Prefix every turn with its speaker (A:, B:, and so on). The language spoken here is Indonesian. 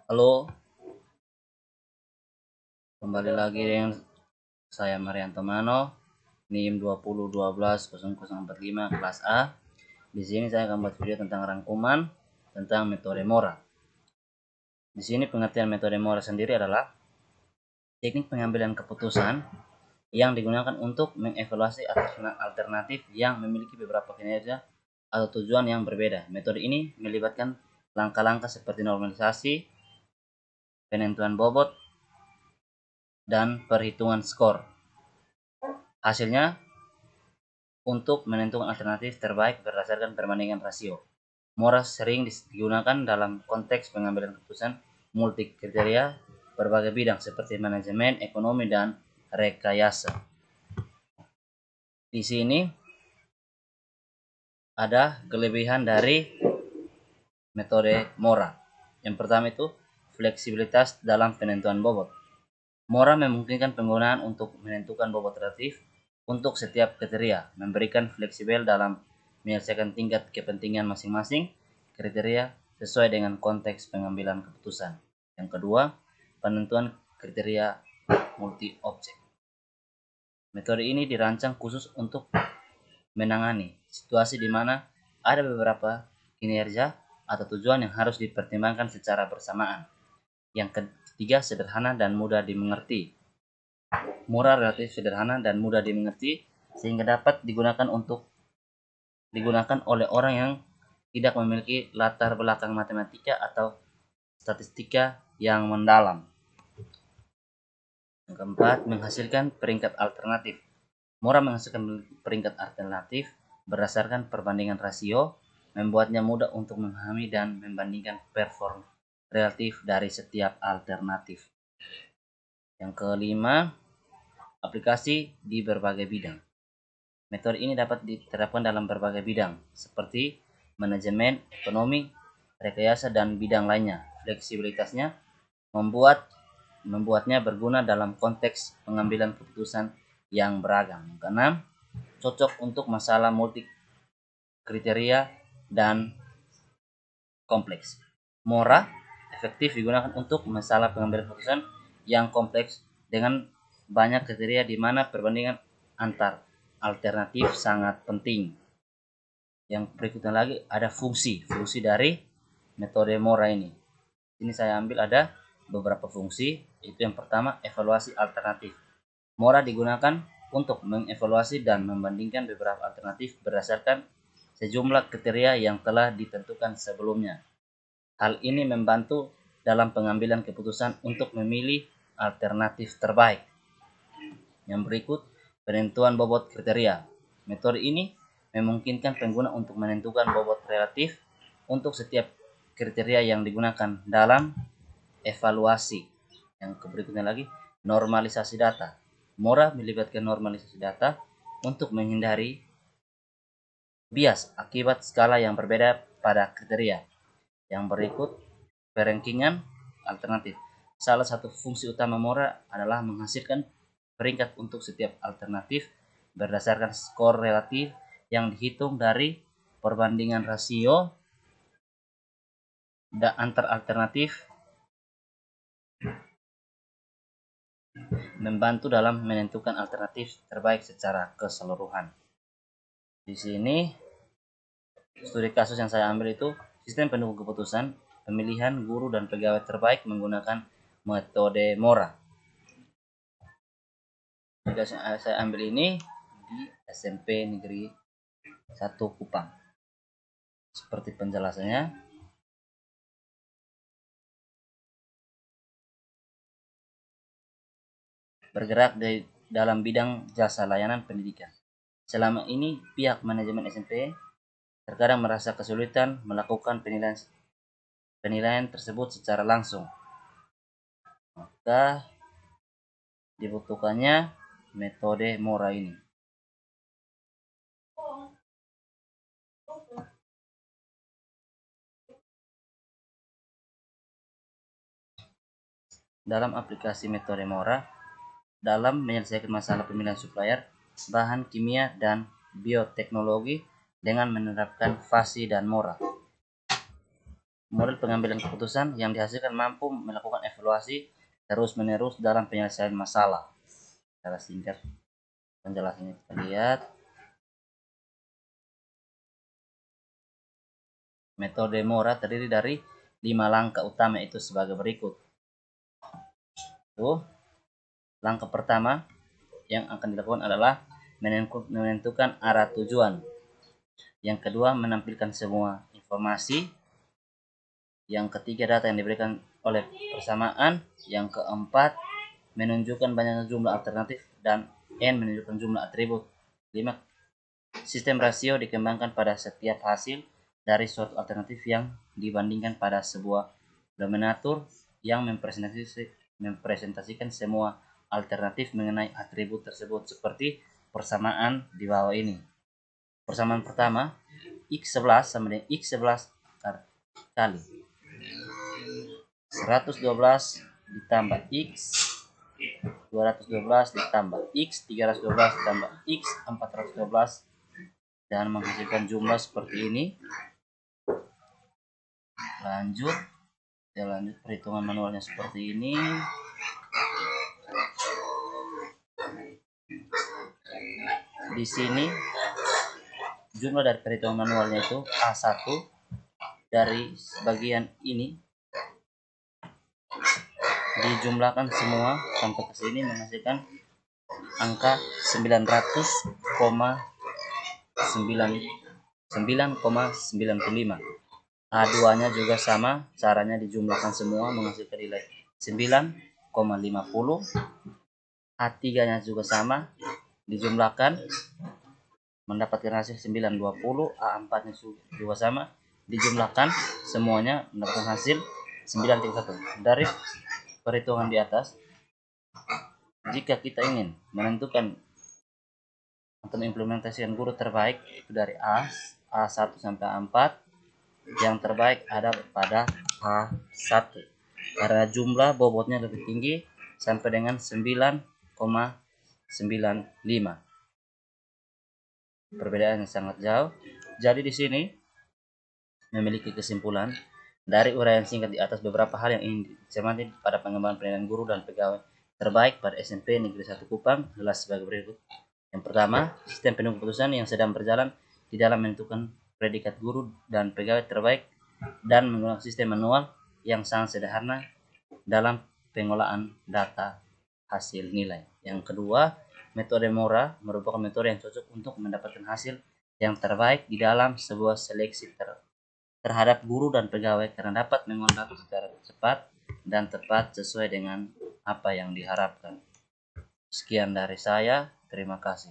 A: Halo, kembali lagi dengan saya Marianto Mano, NIM 20120045 kelas A. Di sini saya akan buat video tentang rangkuman tentang metode Mora. Di sini pengertian metode Mora sendiri adalah teknik pengambilan keputusan yang digunakan untuk mengevaluasi alternatif yang memiliki beberapa kinerja atau tujuan yang berbeda. Metode ini melibatkan langkah-langkah seperti normalisasi, penentuan bobot, dan perhitungan skor. Hasilnya untuk menentukan alternatif terbaik berdasarkan perbandingan rasio. Mora sering digunakan dalam konteks pengambilan keputusan multi kriteria berbagai bidang seperti manajemen, ekonomi, dan rekayasa. Di sini ada kelebihan dari metode Mora. Yang pertama itu fleksibilitas dalam penentuan bobot. Mora memungkinkan penggunaan untuk menentukan bobot relatif untuk setiap kriteria, memberikan fleksibel dalam menyelesaikan tingkat kepentingan masing-masing kriteria sesuai dengan konteks pengambilan keputusan. Yang kedua, penentuan kriteria multi objek. Metode ini dirancang khusus untuk menangani situasi di mana ada beberapa kinerja atau tujuan yang harus dipertimbangkan secara bersamaan. Yang ketiga, sederhana dan mudah dimengerti. Mora relatif sederhana dan mudah dimengerti sehingga dapat digunakan oleh orang yang tidak memiliki latar belakang matematika atau statistika yang mendalam. Yang keempat, menghasilkan peringkat alternatif. Mora menghasilkan peringkat alternatif berdasarkan perbandingan rasio, membuatnya mudah untuk memahami dan membandingkan performa relatif dari setiap alternatif. Yang kelima, aplikasi di berbagai bidang. Metode ini dapat diterapkan dalam berbagai bidang, seperti manajemen, ekonomi, rekayasa, dan bidang lainnya. Fleksibilitasnya membuatnya berguna dalam konteks pengambilan keputusan yang beragam. Yang keenam, cocok untuk masalah multi kriteria dan kompleks. Mora efektif digunakan untuk masalah pengambilan keputusan yang kompleks dengan banyak kriteria di mana perbandingan antar alternatif sangat penting. Yang berikutnya lagi ada fungsi dari metode Mora ini. Ini saya ambil ada beberapa fungsi. Itu yang pertama, evaluasi alternatif. Mora digunakan untuk mengevaluasi dan membandingkan beberapa alternatif berdasarkan sejumlah kriteria yang telah ditentukan sebelumnya. Hal ini membantu dalam pengambilan keputusan untuk memilih alternatif terbaik. Yang berikut, penentuan bobot kriteria. Metode ini memungkinkan pengguna untuk menentukan bobot relatif untuk setiap kriteria yang digunakan dalam evaluasi. Yang berikutnya lagi, normalisasi data. Mora melibatkan normalisasi data untuk menghindari bias akibat skala yang berbeda pada kriteria. Yang berikut, perankingan alternatif. Salah satu fungsi utama Mora adalah menghasilkan peringkat untuk setiap alternatif berdasarkan skor relatif yang dihitung dari perbandingan rasio antar alternatif, membantu dalam menentukan alternatif terbaik secara keseluruhan. Di sini studi kasus yang saya ambil itu sistem pendukung keputusan pemilihan guru dan pegawai terbaik menggunakan metode Mora. Jika saya ambil ini di SMP Negeri 1 Kupang. Seperti penjelasannya, bergerak dalam bidang jasa layanan pendidikan. Selama ini pihak manajemen SMP terkadang merasa kesulitan melakukan penilaian tersebut secara langsung. Maka dibutuhkannya metode Mora ini. Dalam aplikasi metode Mora, dalam menyelesaikan masalah pemilihan supplier, bahan kimia, dan bioteknologi dengan menerapkan Fasi dan Mora. Model pengambilan keputusan yang dihasilkan mampu melakukan evaluasi terus-menerus dalam penyelesaian masalah. Secara singkat penjelasannya kita lihat. Metode Mora terdiri dari 5 langkah utama itu sebagai berikut. Langkah pertama yang akan dilakukan adalah menentukan arah tujuan. Yang kedua, menampilkan semua informasi. Yang ketiga, data yang diberikan oleh persamaan. Yang keempat, menunjukkan banyaknya jumlah alternatif. Dan N menunjukkan jumlah atribut. 5. Sistem rasio dikembangkan pada setiap hasil dari suatu alternatif yang dibandingkan pada sebuah denominator yang mempresentasikan semua alternatif mengenai atribut tersebut, seperti persamaan di bawah ini. Persamaan pertama, x11 sama dengan x11 kali 112 ditambah x 212 ditambah x 312 ditambah x 412 dan menghasilkan jumlah seperti ini. Lanjut perhitungan manualnya seperti ini. Di sini jumlah dari perhitungan manualnya itu A1 dari bagian ini dijumlahkan semua sampai ke sini menghasilkan angka 900,995. A2-nya juga sama, caranya dijumlahkan semua menghasilkan nilai 9,50. A3-nya juga sama, dijumlahkan mendapatkan hasil 920. A4-nya juga sama, dijumlahkan semuanya mendapatkan hasil 931. Dari perhitungan di atas, jika kita ingin menentukan atau mengimplementasikan guru terbaik itu dari A1 sampai A4, yang terbaik ada pada A1 karena jumlah bobotnya lebih tinggi sampai dengan 9,95. Perbedaannya sangat jauh. Jadi di sini memiliki kesimpulan dari uraian singkat di atas beberapa hal yang ingin dicermati pada pengembangan pendidikan guru dan pegawai terbaik pada SMP Negeri 1 Kupang adalah sebagai berikut. Yang pertama, sistem penuh keputusan yang sedang berjalan di dalam menentukan predikat guru dan pegawai terbaik dan menggunakan sistem manual yang sangat sederhana dalam pengolahan data hasil nilai. Yang kedua, metode Mora merupakan metode yang cocok untuk mendapatkan hasil yang terbaik di dalam sebuah seleksi terhadap guru dan pegawai karena dapat mengolah data secara cepat dan tepat sesuai dengan apa yang diharapkan. Sekian dari saya, terima kasih.